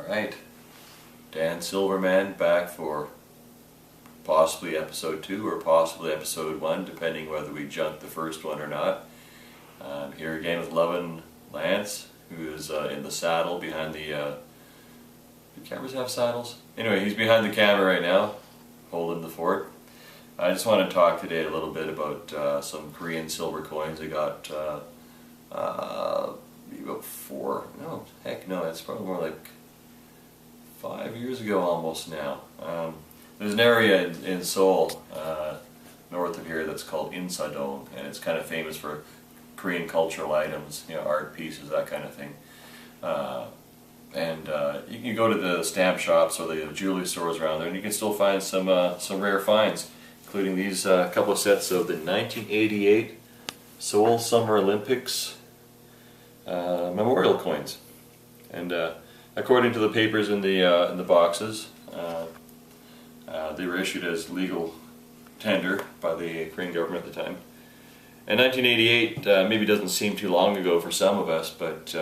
Alright, Dan Silverman back for possibly episode 2 or possibly episode 1, depending whether we junk the first one or not. I'm here again with Lovin Lance, who is in the saddle behind the... do cameras have saddles? Anyway, he's behind the camera right now, holding the fort. I just want to talk today a little bit about some Korean silver coins I got about 4, no, heck no, it's probably more like 5 years ago almost now. There's an area in Seoul, north of here, that's called Insadong, and it's kind of famous for Korean cultural items, you know, art pieces, that kind of thing. You can go to the stamp shops or the jewelry stores around there, and you can still find some rare finds, including these couple of sets of the 1988 Seoul Summer Olympics memorial coins. And according to the papers in the boxes, they were issued as legal tender by the Korean government at the time. And 1988 maybe doesn't seem too long ago for some of us, but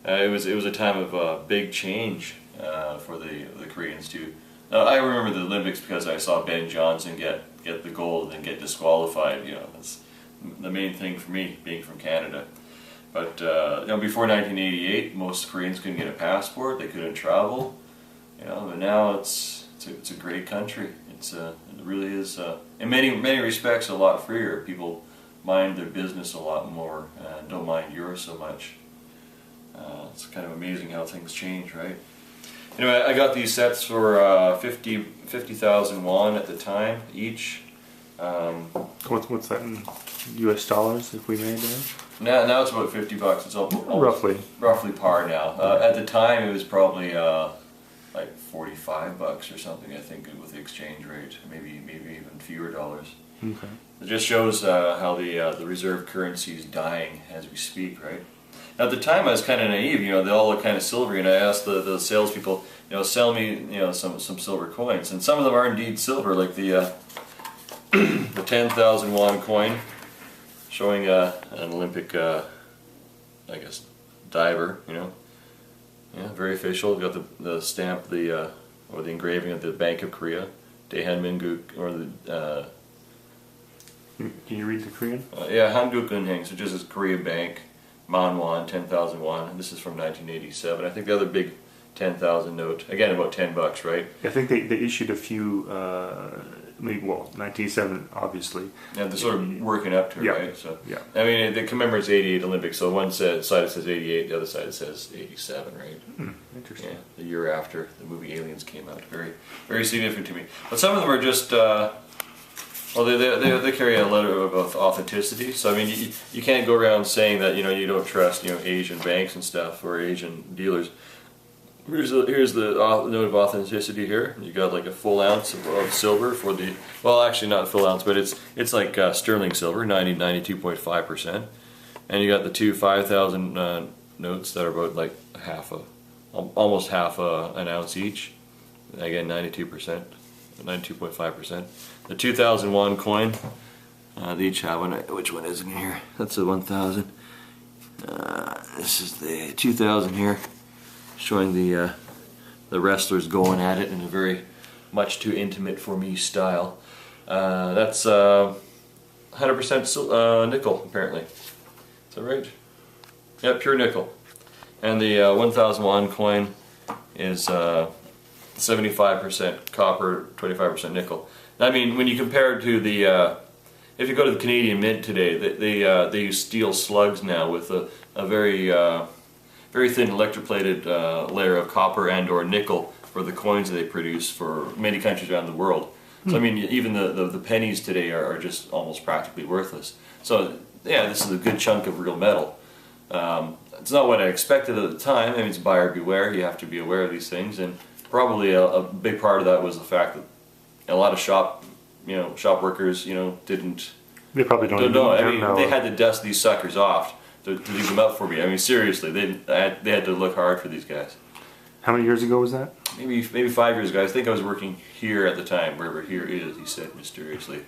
it was a time of big change for the Koreans too. I remember the Olympics because I saw Ben Johnson get the gold and get disqualified. You know, that's the main thing for me, being from Canada. But you know, before 1988, most Koreans couldn't get a passport; they couldn't travel. You know, but now it's a great country. It really is, in many respects, a lot freer. People mind their business a lot more and don't mind yours so much. It's kind of amazing how things change, right? Anyway, I got these sets for 50,000 won at the time each. What's that in US dollars, if we may, Dan? Now it's about $50. It's roughly par now. At the time, it was probably like $45 or something, I think, with the exchange rate. Maybe even fewer dollars. Okay. It just shows how the reserve currency is dying as we speak, right? At the time, I was kind of naive. You know, they all look kind of silvery, and I asked the salespeople, you know, sell me, you know, some silver coins, and some of them are indeed silver, like the the 10,000 won coin, showing an Olympic, I guess, diver. You know, yeah, very official. Got the stamp, or the engraving of the Bank of Korea, Daehanminguk, or the. Can you read the Korean? Yeah, Hanguk-eunheng, which is this Korean bank. Manwon, 10,000 won, and this is from 1987. I think the other big 10,000 note, again about $10, right? I think they issued a few, maybe, well, 1987, obviously. Yeah, they're sort of working up to it, yeah. Right? So, yeah. I mean, it commemorates 88 Olympics, so one side it says 88, the other side it says 87, right? Interesting. Yeah, the year after the movie Aliens came out. Very, very significant to me. But some of them are just... well, they carry a letter of authenticity. So I mean, you can't go around saying that, you know, you don't trust, you know, Asian banks and stuff or Asian dealers. Here's the note of authenticity here. You got like a full ounce of silver for the, well, actually not a full ounce, but it's like sterling silver, 92.5%, and you got the two 5,000 notes that are about like almost half an ounce each. Again, 92%. 92.5%. The 2,000 won coin, they each have one. Which one is in here? That's the 1,000. This is the 2,000 here, showing the wrestlers going at it in a very much too intimate for me style. That's 100% nickel, apparently. Is that right? Yeah, pure nickel. And the 1,000 won coin is 75% copper, 25% nickel. I mean, when you compare it to the, if you go to the Canadian Mint today, they use steel slugs now with a very very thin electroplated layer of copper and or nickel for the coins that they produce for many countries around the world. So I mean, even the pennies today are just almost practically worthless. So yeah, this is a good chunk of real metal. It's not what I expected at the time. I mean, it's buyer beware. You have to be aware of these things, and probably a big part of that was the fact that a lot of shop workers, you know, didn't. They probably don't know. I mean, know. They had to dust these suckers off to dig them up for me. I mean, seriously, they had to look hard for these guys. How many years ago was that? Maybe 5 years ago. I think I was working here at the time, wherever here is. He said mysteriously.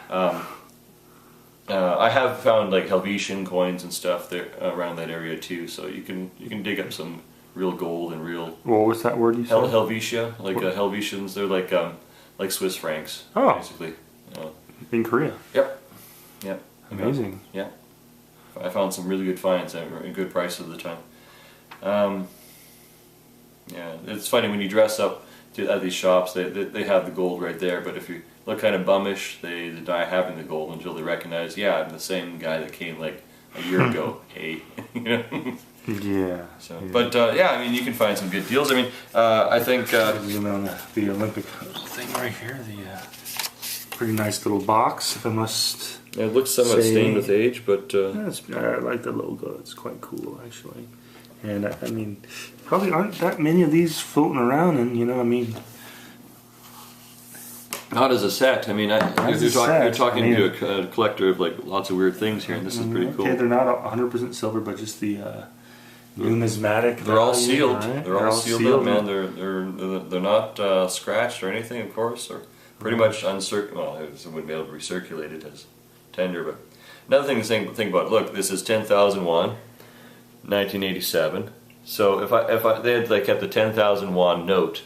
I have found like Helvetian coins and stuff there around that area too. So you can dig up some real gold and real What was that word you said? Helvetia, like Helvetians. They're like Swiss francs, basically. In Korea. Yep. Yep. Amazing. Yeah. I found some really good finds at good prices at the time. Yeah, it's funny when you dress up at these shops. They have the gold right there, but if you look kind of bummish, they deny having the gold until they recognize, yeah, I'm the same guy that came like a year ago. Hey, you know. Yeah. So, yeah. But yeah, I mean, you can find some good deals. I mean, I think zoom on the Olympic thing right here. The pretty nice little box, if I must. Yeah, it looks somewhat stained with age, but I like the logo. It's quite cool, actually. And I mean, probably aren't that many of these floating around, and you know, I mean, not as a set. I mean, you're talking to a collector of like lots of weird things here, and this is pretty cool. Okay, they're not 100% silver, but just the numismatic. They're all sealed. Right? They're all sealed up, man. They're not scratched or anything, of course, or pretty much uncirculated. Well, it wouldn't be able to be recirculated as tender. But another thing to think about. Look, this is 10,000 won, 1987. So if they had like kept the 10,000 won note,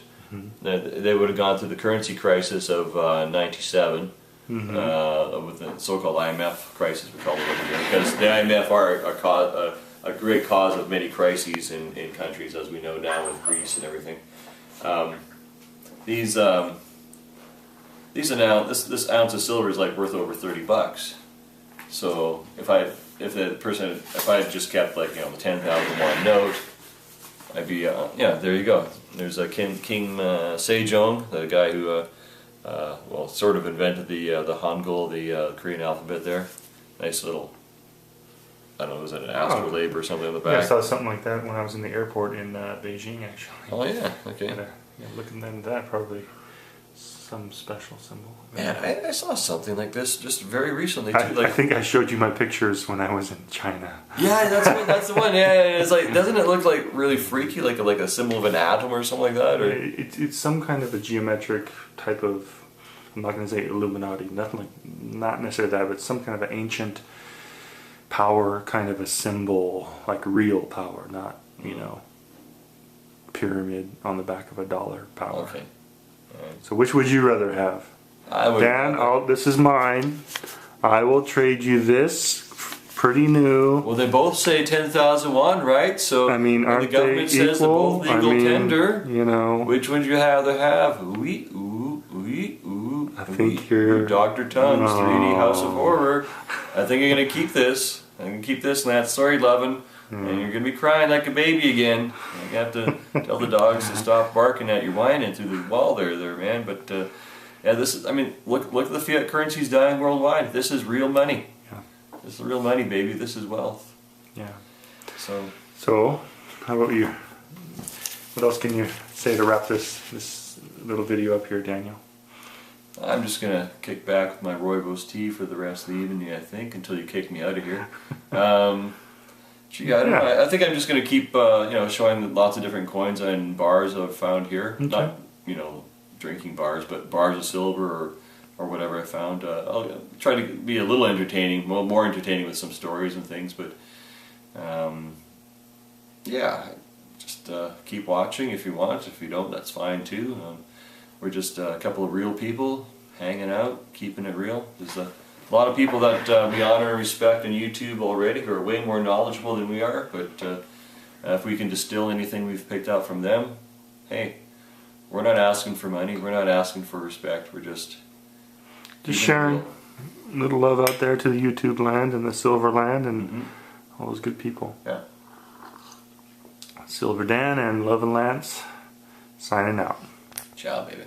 they would have gone through the currency crisis of '97, with the so-called IMF crisis, we call it over here, because the IMF are a great cause of many crises in countries, as we know now with Greece and everything. This ounce of silver is like worth over $30. So if I had just kept like, you know, the 10,000 won note, I'd be yeah, there you go. There's a King Sejong, the guy who well, sort of invented the Hangul, the Korean alphabet there. Nice little, I don't know, was it an astrolabe or something on the back? Yeah, I saw something like that when I was in the airport in Beijing, actually. Oh yeah, okay. But, yeah, looking at that, probably some special symbol. Man, I saw something like this just very recently too. I think I showed you my pictures when I was in China. Yeah, that's the one. Yeah, it's like, doesn't it look like really freaky, like a symbol of an atom or something like that? Or it's some kind of a geometric type of. I'm not going to say Illuminati, nothing like, not necessarily that, but some kind of an ancient power, kind of a symbol, like real power, not, you know, pyramid on the back of a dollar power. Okay. Right. So which would you rather have? I would. Dan, this is mine. I will trade you this, pretty new. Well, they both say 10,000 won, right? So I mean, aren't the government they says they're equal? both legal tender. You know, which would you rather have? Ooh, I think you're Dr. Tongue's 3D House of Horror. I think you're gonna keep this. I'm gonna keep this, and that's sorry, lovin'. And you're gonna be crying like a baby again. You have to tell the dogs to stop barking at you, whining through the wall there, man. But yeah, this is. I mean, look at the fiat currencies dying worldwide. This is real money. Yeah. This is real money, baby. This is wealth. Yeah. So, how about you? What else can you say to wrap this little video up here, Daniel? I'm just gonna kick back with my rooibos tea for the rest of the evening, I think, until you kick me out of here. Gee, I don't know. I think I'm just gonna keep, you know, showing lots of different coins and bars I've found here. Okay. Not, you know, drinking bars, but bars of silver or whatever I found. I'll try to be a little entertaining, more entertaining with some stories and things. But yeah, just keep watching if you want. If you don't, that's fine too. We're just a couple of real people hanging out, keeping it real. There's a lot of people that we honor and respect on YouTube already who are way more knowledgeable than we are, but if we can distill anything we've picked up from them, hey, we're not asking for money, we're not asking for respect, we're just sharing a little love out there to the YouTube land and the silver land and all those good people. Yeah. Silver Dan and Love and Lance signing out. Ciao, baby.